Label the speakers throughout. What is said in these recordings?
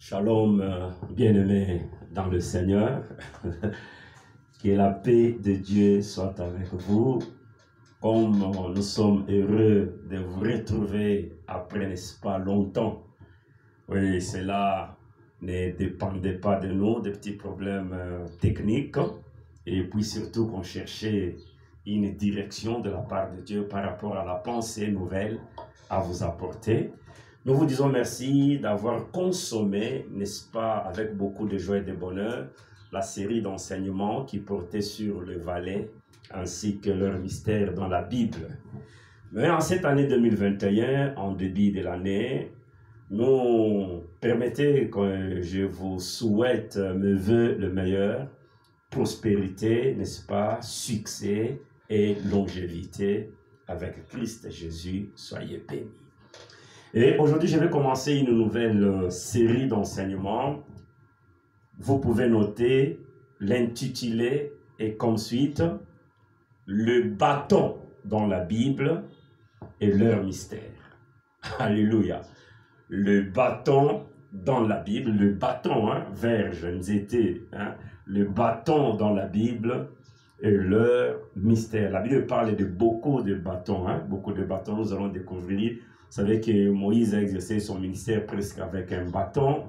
Speaker 1: Shalom, bien-aimés dans le Seigneur. Que la paix de Dieu soit avec vous. Comme nous sommes heureux de vous retrouver après, n'est-ce pas, longtemps. Oui, cela ne dépendait pas de nous, des petits problèmes techniques. Et puis surtout qu'on cherchait une direction de la part de Dieu par rapport à la pensée nouvelle à vous apporter. Nous vous disons merci d'avoir consommé, n'est-ce pas, avec beaucoup de joie et de bonheur, la série d'enseignements qui portait sur le valet ainsi que leur mystère dans la Bible. Mais en cette année 2021, en début de l'année, nous permettez que je vous souhaite mes vœux le meilleur, prospérité, n'est-ce pas, succès et longévité avec Christ Jésus. Soyez bénis. Et aujourd'hui, je vais commencer une nouvelle série d'enseignements. Vous pouvez noter l'intitulé et comme suite, le bâton dans la Bible et leur mystère. Alléluia. Le bâton dans la Bible, le bâton, verge, nzété, le bâton dans la Bible et leur mystère. La Bible parle de beaucoup de bâtons, beaucoup de bâtons. Nous allons découvrir. Vous savez que Moïse a exercé son ministère presque avec un bâton.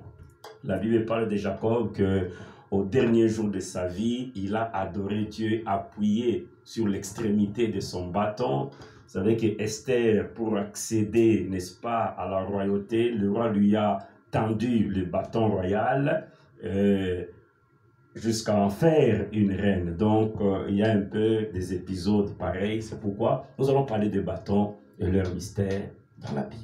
Speaker 1: La Bible parle de Jacob qu'au dernier jour de sa vie, il a adoré Dieu appuyé sur l'extrémité de son bâton. Vous savez que Esther, pour accéder, n'est-ce pas, à la royauté, le roi lui a tendu le bâton royal jusqu'à en faire une reine. Donc, il y a un peu des épisodes pareils. C'est pourquoi nous allons parler des bâtons et leur mystère dans la Bible.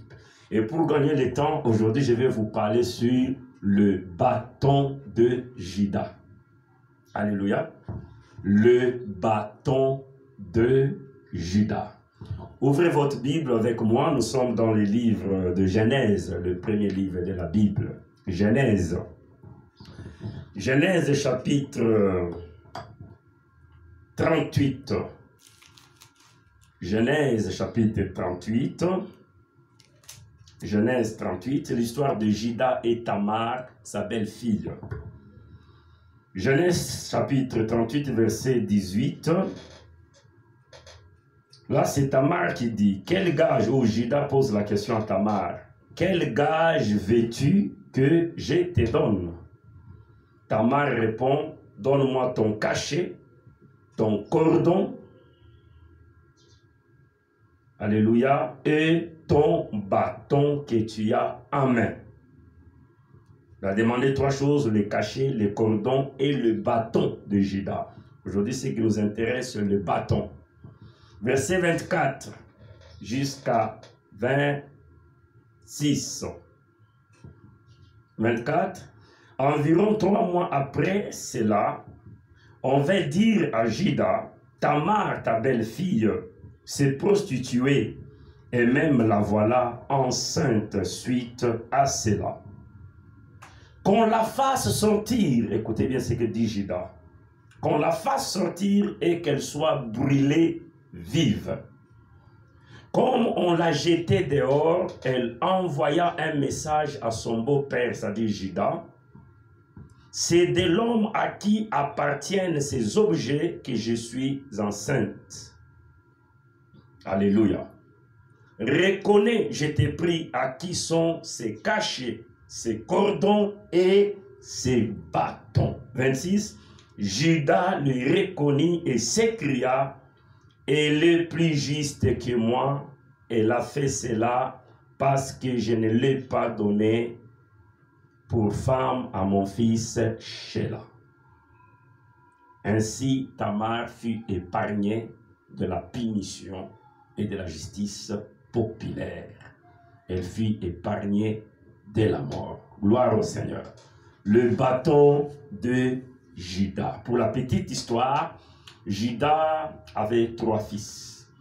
Speaker 1: Et pour gagner le temps, aujourd'hui, je vais vous parler sur le bâton de Juda. Alléluia. Le bâton de Juda. Ouvrez votre Bible avec moi. Nous sommes dans le livre de Genèse, le premier livre de la Bible. Genèse. Genèse chapitre 38. Genèse chapitre 38. Genèse 38, l'histoire de Juda et Tamar, sa belle-fille. Genèse chapitre 38, verset 18. Là, c'est Tamar qui dit, quel gage, Juda pose la question à Tamar, quel gage veux-tu que je te donne? Tamar répond, donne-moi ton cachet, ton cordon, alléluia, et ton bâton que tu as en main. Il a demandé trois choses, le cachet, le cordon et le bâton de Juda. Aujourd'hui, ce qui nous intéresse, c'est le bâton. Verset 24 jusqu'à 26. 24. Environ 3 mois après cela, on va dire à Juda, Tamar, ta belle-fille, s'est prostituée, et même la voilà enceinte suite à cela. Qu'on la fasse sortir, écoutez bien ce que dit Juda, qu'on la fasse sortir et qu'elle soit brûlée vive. Comme on l'a jetée dehors, elle envoya un message à son beau-père, c'est-à-dire Juda. C'est de l'homme à qui appartiennent ces objets que je suis enceinte. Alléluia. Reconnais, je t'ai pris, à qui sont ces cachets, ces cordons et ces bâtons. 26. Juda lui reconnut et s'écria, elle est plus juste que moi, elle a fait cela parce que je ne l'ai pas donné pour femme à mon fils Sheila. Ainsi, Tamar fut épargnée de la punition et de la justice populaire. Elle fut épargnée de la mort. Gloire au Seigneur. Le bâton de Juda. Pour la petite histoire, Juda avait 3 fils.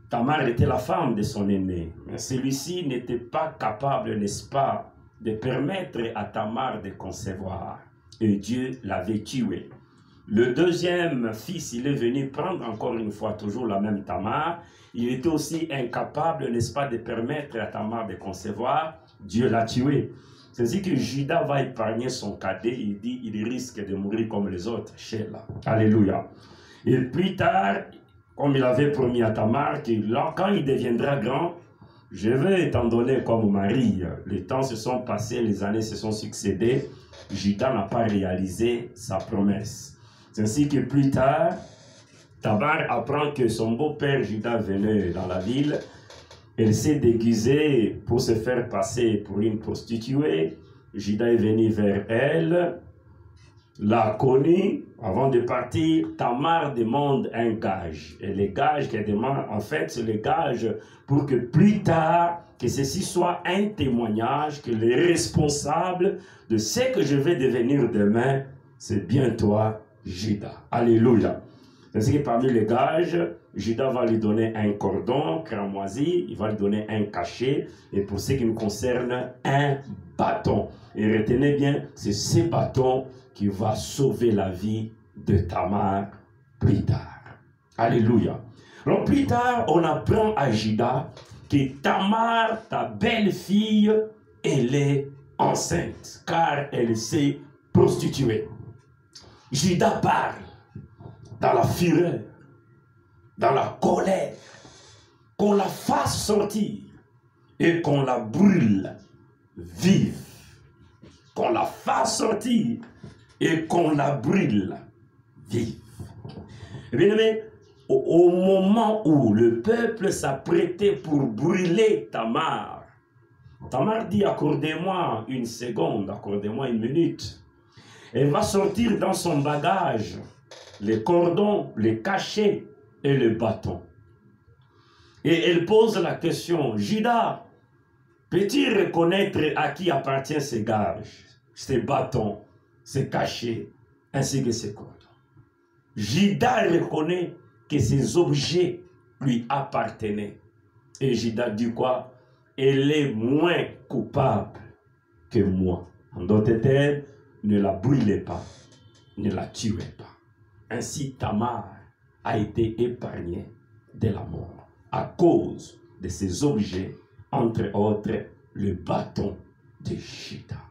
Speaker 1: Tamar était la femme de son aîné. Celui-ci n'était pas capable, n'est-ce pas, de permettre à Tamar de concevoir. Et Dieu l'avait tué. Le deuxième fils, il est venu prendre encore une fois toujours la même Tamar. Il était aussi incapable, n'est-ce pas, de permettre à Tamar de concevoir. Dieu l'a tué. C'est ainsi que Judas va épargner son cadet. Il dit, il risque de mourir comme les autres. Sheila. Alléluia. Et plus tard, comme il avait promis à Tamar, que là, quand il deviendra grand, je vais t'en donner comme mari. Les temps se sont passés, les années se sont succédées. Judas n'a pas réalisé sa promesse. C'est ainsi que plus tard, Tamar apprend que son beau-père Judas venait dans la ville. Elle s'est déguisée pour se faire passer pour une prostituée. Judas est venu vers elle, l'a connue. Avant de partir, Tamar demande un gage. Et le gage qu'elle demande, en fait, c'est le gage pour que plus tard, que ceci soit un témoignage que les responsables de ce que je vais devenir demain, c'est bien toi, Judas. Alléluia. C'est que parmi les gages, Judas va lui donner un cordon cramoisi, il va lui donner un cachet, et pour ce qui nous concerne, un bâton. Et retenez bien, c'est ce bâton qui va sauver la vie de Tamar plus tard. Alléluia. Alors plus tard, on apprend à Judas que Tamar, ta belle-fille, elle est enceinte, car elle s'est prostituée. Judas parle dans la fureur, dans la colère, qu'on la fasse sortir et qu'on la brûle vive. Qu'on la fasse sortir et qu'on la brûle vive. Bien aimé, au moment où le peuple s'apprêtait pour brûler Tamar, Tamar dit, accordez-moi une seconde, accordez-moi une minute. Elle va sortir dans son bagage les cordons, les cachets et le bâton. Et elle pose la question, Judas, peux-tu reconnaître à qui appartient ces gages, ces bâtons, ces cachets, ainsi que ces cordons? Judas reconnaît que ces objets lui appartenaient. Et Judas dit quoi? Elle est moins coupable que moi. En d'autres termes, ne la brûlez pas, ne la tuez pas. Ainsi, Tamar a été épargnée de la mort à cause de ces objets, entre autres, le bâton de Judas.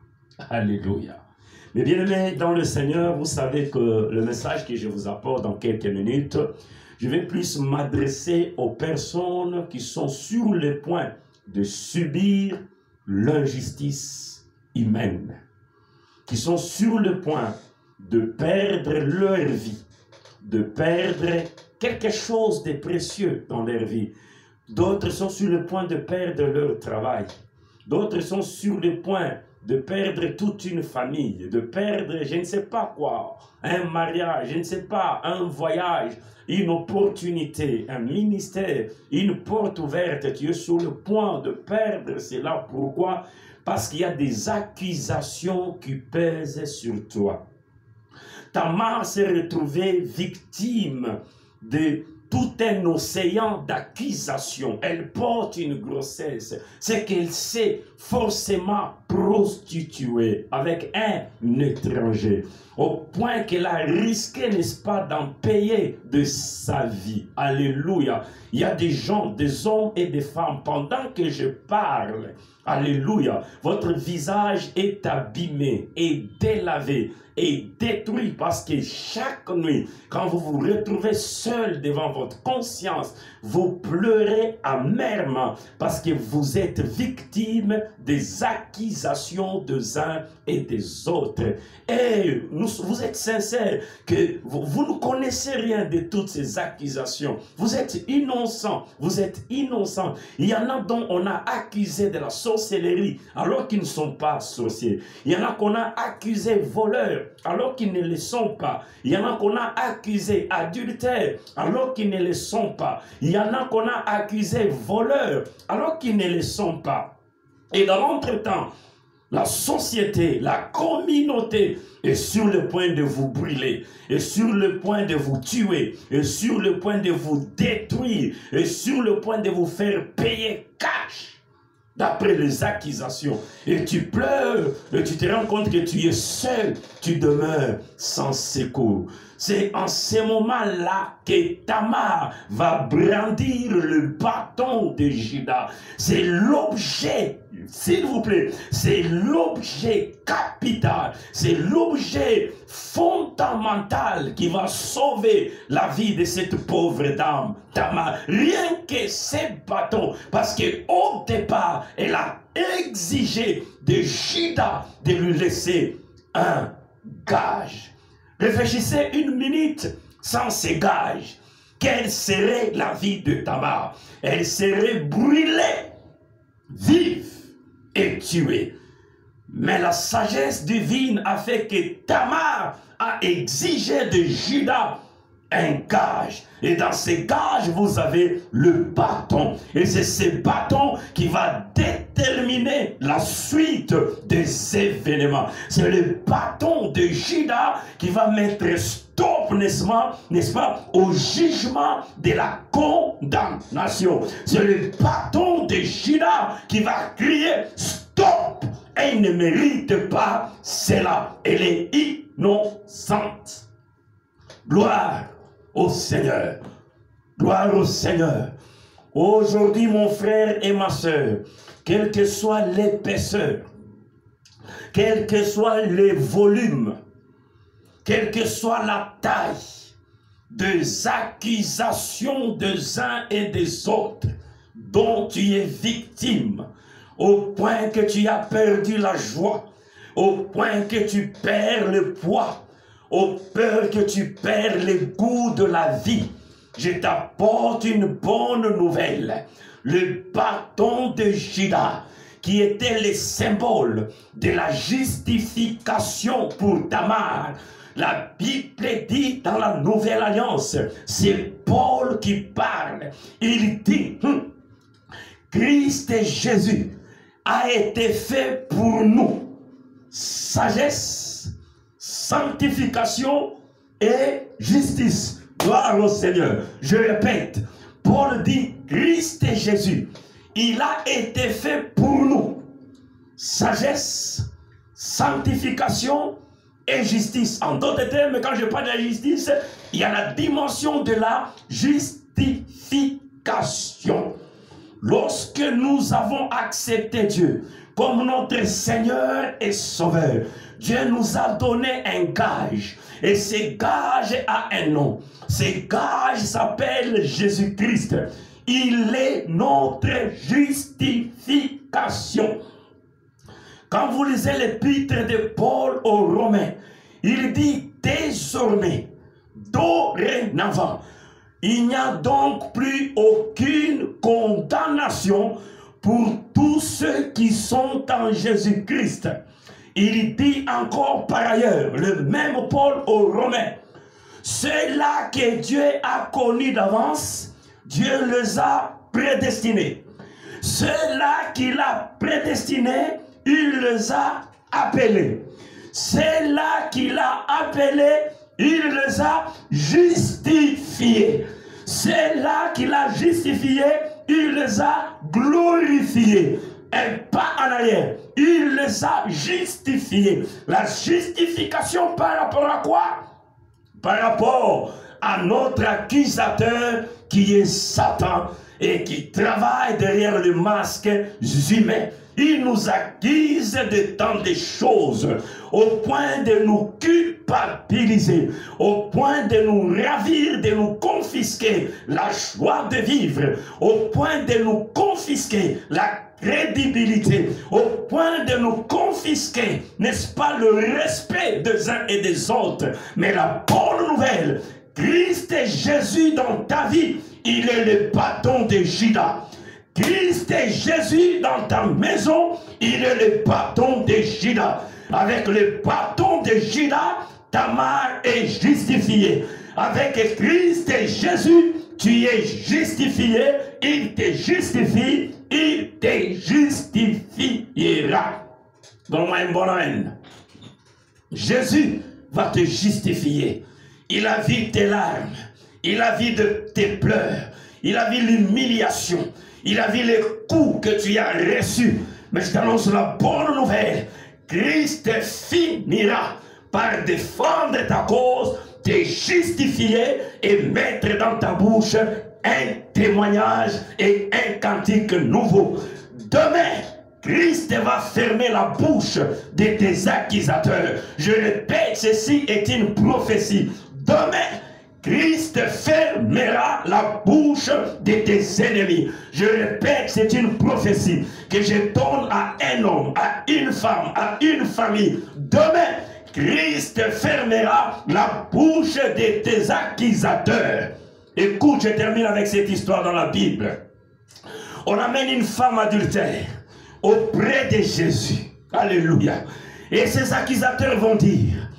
Speaker 1: Alléluia. Mais bien aimés dans le Seigneur, vous savez que le message que je vous apporte dans quelques minutes, je vais plus m'adresser aux personnes qui sont sur le point de subir l'injustice humaine, qui sont sur le point de perdre leur vie, de perdre quelque chose de précieux dans leur vie. D'autres sont sur le point de perdre leur travail. D'autres sont sur le point de perdre toute une famille, de perdre je ne sais pas quoi, un mariage, je ne sais pas, un voyage, une opportunité, un ministère, une porte ouverte. Tu es sur le point de perdre cela. Pourquoi? Parce qu'il y a des accusations qui pèsent sur toi. Tamar s'est retrouvée victime de tout un océan d'accusations. Elle porte une grossesse. C'est qu'elle s'est forcément prostituée avec un étranger. Au point qu'elle a risqué, n'est-ce pas, d'en payer de sa vie. Alléluia. Il y a des gens, des hommes et des femmes, pendant que je parle, alléluia, votre visage est abîmé et délavé et détruit parce que chaque nuit, quand vous vous retrouvez seul devant votre conscience, vous pleurez amèrement parce que vous êtes victime des accusations des uns et des autres. Et vous êtes sincère que vous ne connaissez rien de toutes ces accusations. Vous êtes innocent, vous êtes innocent. Il y en a dont on a accusé de la sorcellerie alors qu'ils ne sont pas sorciers. Il y en a qu'on a accusé voleurs alors qu'ils ne le sont pas. Il y en a qu'on a accusé adultères alors qu'ils ne le sont pas. Il y en a qu'on a accusé voleurs alors qu'ils ne le sont pas. Et dans l'entretemps, la société, la communauté est sur le point de vous brûler, est sur le point de vous tuer, est sur le point de vous détruire, est sur le point de vous faire payer cash d'après les accusations. Et tu pleures, et tu te rends compte que tu es seul, tu demeures sans secours. C'est en ce moment-là que Tamar va brandir le bâton de Judas. C'est l'objet s'il vous plaît, c'est l'objet capital, c'est l'objet fondamental qui va sauver la vie de cette pauvre dame, Tamar. Rien que ces bâtons, parce qu'au départ, elle a exigé de Juda de lui laisser un gage. Réfléchissez une minute sans ces gages. Quelle serait la vie de Tamar? Elle serait brûlée, vive et tuée. Mais la sagesse divine a fait que Tamar a exigé de Juda un gage. Et dans ces gages, vous avez le bâton. Et c'est ce bâton qui va déterminer la suite des événements. C'est le bâton de Juda qui va mettre stop, n'est-ce pas, au jugement de la condamnation. C'est le bâton de Juda qui va crier stop. Elle ne mérite pas cela. Elle est innocente. Gloire au Seigneur. Gloire au Seigneur. Aujourd'hui, mon frère et ma soeur, quelle que soit l'épaisseur, quel que soit le volume, quelle que soit la taille des accusations des uns et des autres dont tu es victime, au point que tu as perdu la joie, au point que tu perds le poids, au point que tu perds le goût de la vie, je t'apporte une bonne nouvelle. Le bâton de Juda, qui était le symbole de la justification pour Tamar. La Bible dit dans la Nouvelle Alliance, c'est Paul qui parle. Il dit, Christ Jésus a été fait pour nous sagesse, sanctification et justice. Gloire au Seigneur. Je répète, Paul dit, Christ Jésus, il a été fait pour nous sagesse, sanctification et justice. En d'autres termes, quand je parle de la justice, il y a la dimension de la justification. Lorsque nous avons accepté Dieu comme notre Seigneur et Sauveur, Dieu nous a donné un gage. Et ce gage a un nom. Ce gage s'appelle Jésus-Christ. Il est notre justification. Quand vous lisez l'épître de Paul aux Romains, il dit désormais, dorénavant, il n'y a donc plus aucune condamnation pour tous ceux qui sont en Jésus-Christ. Il dit encore par ailleurs, le même Paul aux Romains, ceux-là que Dieu a connus d'avance, Dieu les a prédestinés. Ceux-là qu'il a prédestinés, il les a appelés. Ceux-là qu'il a appelés, il les a justifiés. Ceux-là qu'il a justifiés, il les a glorifiés. Un pas en arrière, il les a justifiés. La justification par rapport à quoi? Par rapport à notre accusateur qui est Satan et qui travaille derrière le masque humain. Il nous accuse de tant de choses, au point de nous culpabiliser, au point de nous ravir, de nous confisquer la joie de vivre, au point de nous confisquer la crédibilité, au point de nous confisquer, n'est-ce pas, le respect des uns et des autres. Mais la bonne nouvelle, Christ et Jésus dans ta vie, il est le bâton de Juda. Christ et Jésus dans ta maison, il est le bâton de Juda. Avec le bâton de Juda, Tamar est justifiée. Avec Christ et Jésus, tu es justifié, il te justifie, il te justifiera. Donne-moi une bonne haine. Jésus va te justifier. Il a vu tes larmes, il a vu tes pleurs, il a vu l'humiliation, il a vu les coups que tu as reçus. Mais je t'annonce la bonne nouvelle. Christ finira par défendre ta cause, te justifier et mettre dans ta bouche un témoignage et un cantique nouveau. Demain, Christ va fermer la bouche de tes accusateurs. Je répète, ceci est une prophétie. Demain, Christ fermera la bouche de tes ennemis. Je répète, c'est une prophétie que je donne à un homme, à une femme, à une famille. Demain, Christ fermera la bouche de tes accusateurs. Écoute, je termine avec cette histoire dans la Bible. On amène une femme adultère auprès de Jésus. Alléluia. Et ses accusateurs vont dire,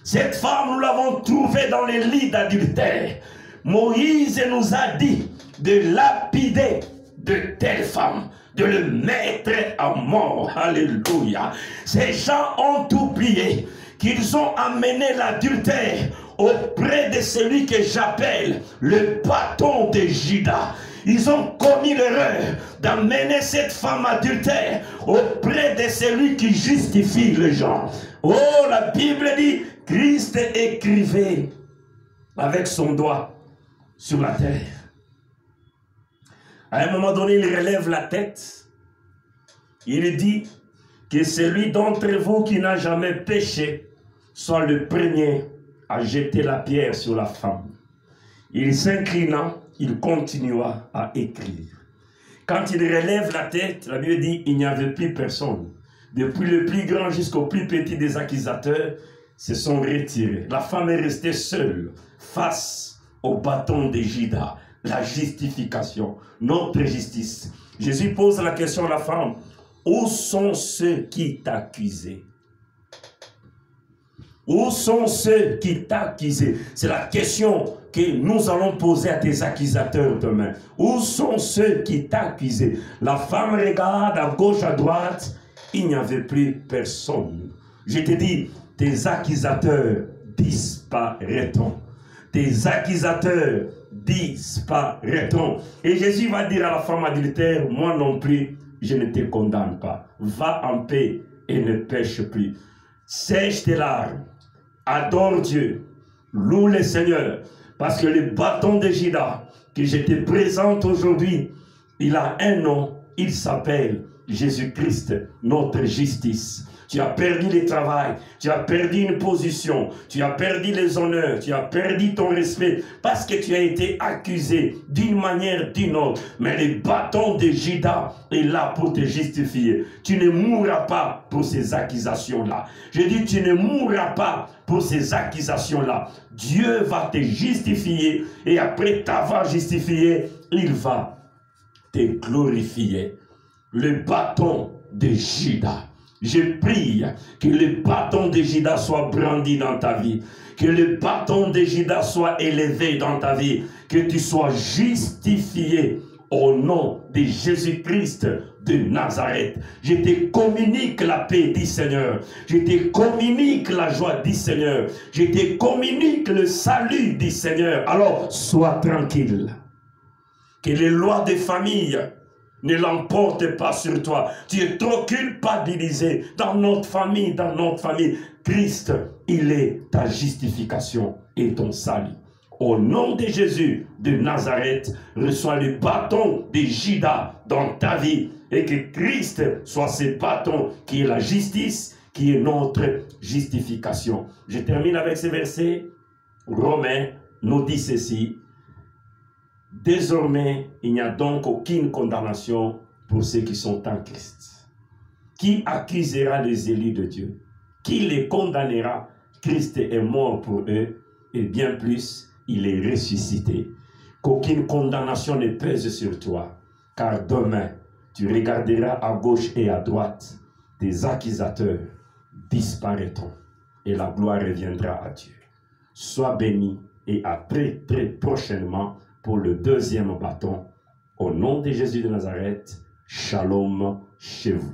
Speaker 1: cette femme, nous l'avons trouvée dans les lits d'adultère. Moïse nous a dit de lapider de telle femme, de le mettre à mort. Alléluia. Ces gens ont oublié qu'ils ont amené l'adultère auprès de celui que j'appelle le bâton de Judas. Ils ont commis l'erreur d'amener cette femme adultère auprès de celui qui justifie les gens. Oh, la Bible dit, Christ écrivait avec son doigt sur la terre. À un moment donné, il relève la tête. Il dit que celui d'entre vous qui n'a jamais péché soit le premier à jeter la pierre sur la femme. Il s'inclina, il continua à écrire. Quand il relève la tête, la Bible dit, il n'y avait plus personne. Depuis le plus grand jusqu'au plus petit des accusateurs, se sont retirés. La femme est restée seule face au bâton de Judas. La justification, notre justice. Jésus pose la question à la femme, où sont ceux qui t'accusaient? Où sont ceux qui t'accusaient? C'est la question que nous allons poser à tes accusateurs demain. Où sont ceux qui t'accusaient? La femme regarde à gauche, à droite, il n'y avait plus personne. Je te dis, tes accusateurs disparaîtront. Tes accusateurs disparaîtront. Et Jésus va dire à la femme adultère, moi non plus, je ne te condamne pas. Va en paix et ne pêche plus. Sèche tes larmes, adore Dieu, loue le Seigneur, parce que le bâton de Judas que je te présente aujourd'hui, il a un nom, il s'appelle Jésus-Christ, notre justice. Tu as perdu le travail, tu as perdu une position, tu as perdu les honneurs, tu as perdu ton respect parce que tu as été accusé d'une manière ou d'une autre. Mais le bâton de Judas est là pour te justifier. Tu ne mourras pas pour ces accusations-là. Je dis, tu ne mourras pas pour ces accusations-là. Dieu va te justifier et après t'avoir justifié, il va te glorifier. Le bâton de Judas. Je prie que le bâton de Judas soit brandi dans ta vie, que le bâton de Judas soit élevé dans ta vie, que tu sois justifié au nom de Jésus-Christ de Nazareth. Je te communique la paix du Seigneur, je te communique la joie du Seigneur, je te communique le salut du Seigneur. Alors, sois tranquille. Que les lois de famille ne l'emporte pas sur toi. Tu es trop culpabilisé dans notre famille, Christ, il est ta justification et ton salut. Au nom de Jésus de Nazareth, reçois le bâton de Judas dans ta vie et que Christ soit ce bâton qui est la justice, qui est notre justification. Je termine avec ce verset. Romains nous dit ceci. Désormais, il n'y a donc aucune condamnation pour ceux qui sont en Christ. Qui accusera les élus de Dieu? Qui les condamnera? Christ est mort pour eux et bien plus, il est ressuscité. Qu'aucune condamnation ne pèse sur toi, car demain, tu regarderas à gauche et à droite, tes accusateurs disparaîtront et la gloire reviendra à Dieu. Sois béni et à très prochainement pour le deuxième bâton. Au nom de Jésus de Nazareth, shalom chez vous.